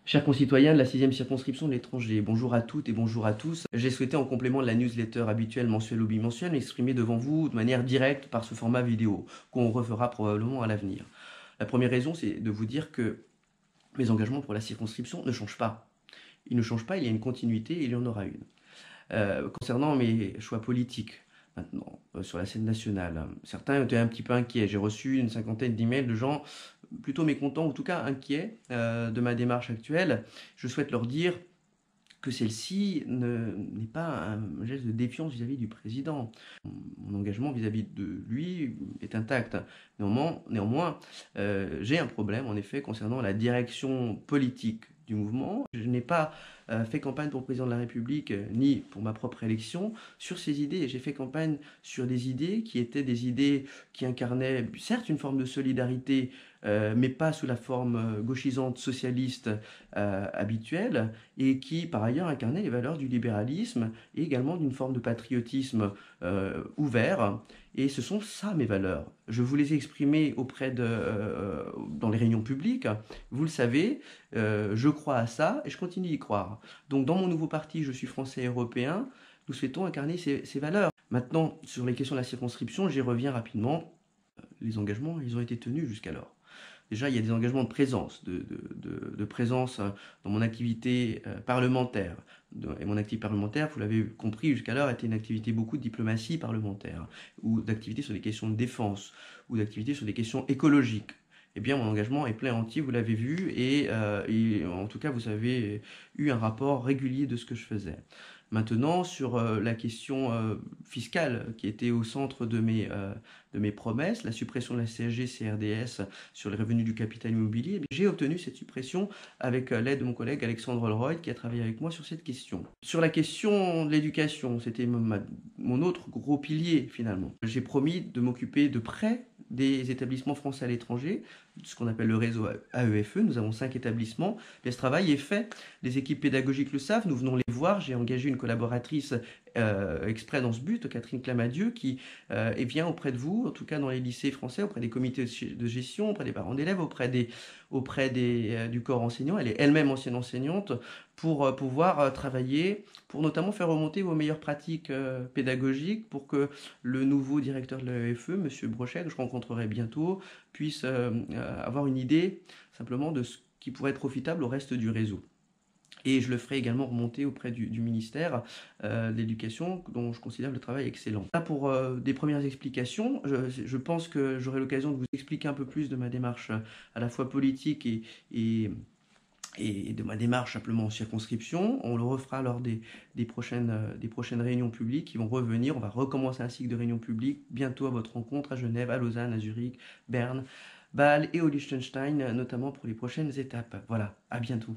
Chers concitoyens de la 6e circonscription de l'étranger, bonjour à toutes et bonjour à tous. J'ai souhaité, en complément de la newsletter habituelle mensuelle ou bimensuelle, m'exprimer devant vous de manière directe par ce format vidéo, qu'on refera probablement à l'avenir. La première raison, c'est de vous dire que mes engagements pour la circonscription ne changent pas. Ils ne changent pas, il y a une continuité et il y en aura une. Concernant mes choix politiques, maintenant, sur la scène nationale, certains étaient un petit peu inquiets. J'ai reçu une cinquantaine d'emails de gens plutôt mécontents, ou en tout cas inquiets de ma démarche actuelle. Je souhaite leur dire que celle-ci n'est pas un geste de défiance vis-à-vis du président. Mon engagement vis-à-vis de lui est intact. Néanmoins, j'ai un problème, en effet, concernant la direction politique du mouvement. Je n'ai pas fait campagne pour le président de la République, ni pour ma propre élection, sur ces idées. J'ai fait campagne sur des idées qui étaient des idées qui incarnaient, certes, une forme de solidarité, mais pas sous la forme gauchisante socialiste habituelle, et qui, par ailleurs, incarnaient les valeurs du libéralisme et également d'une forme de patriotisme ouvert. Et ce sont ça mes valeurs. Je vous les ai exprimées dans les réunions publiques. Vous le savez, je crois à ça et je continue d'y croire. Donc dans mon nouveau parti, je suis français et européen, nous souhaitons incarner ces valeurs. Maintenant, sur les questions de la circonscription, j'y reviens rapidement. Les engagements, ils ont été tenus jusqu'alors. Déjà, il y a des engagements de présence, de présence dans mon activité parlementaire. Et mon activité parlementaire, vous l'avez compris jusqu'alors, était une activité beaucoup de diplomatie parlementaire, ou d'activité sur des questions de défense, ou d'activité sur des questions écologiques. Eh bien, mon engagement est plein entier, vous l'avez vu, et en tout cas, vous avez eu un rapport régulier de ce que je faisais. Maintenant, sur la question fiscale qui était au centre de mes promesses, la suppression de la CSG-CRDS sur les revenus du capital immobilier, j'ai obtenu cette suppression avec l'aide de mon collègue Alexandre Holroyd qui a travaillé avec moi sur cette question. Sur la question de l'éducation, c'était mon autre gros pilier finalement. J'ai promis de m'occuper de près des établissements français à l'étranger, ce qu'on appelle le réseau AEFE. Nous avons 5 établissements. Mais ce travail est fait. Les équipes pédagogiques le savent. Nous venons les voir. J'ai engagé une collaboratrice exprès dans ce but, Catherine Clamadieu, qui vient auprès de vous, en tout cas dans les lycées français, auprès des comités de gestion, auprès des parents d'élèves, du corps enseignant. Elle est elle-même ancienne enseignante pour pouvoir travailler, pour notamment faire remonter vos meilleures pratiques pédagogiques pour que le nouveau directeur de l'AEFE, M. Brochet, que je rencontrerai bientôt, puisse avoir une idée simplement de ce qui pourrait être profitable au reste du réseau. Et je le ferai également remonter auprès du ministère de l'Éducation, dont je considère le travail excellent. Là, pour des premières explications, je pense que j'aurai l'occasion de vous expliquer un peu plus de ma démarche à la fois politique et de ma démarche simplement en circonscription. On le refera lors des prochaines réunions publiques qui vont revenir. On va recommencer un cycle de réunions publiques bientôt à votre rencontre à Genève, à Lausanne, à Zurich, Berne, Bâle et au Liechtenstein, notamment pour les prochaines étapes. Voilà, à bientôt.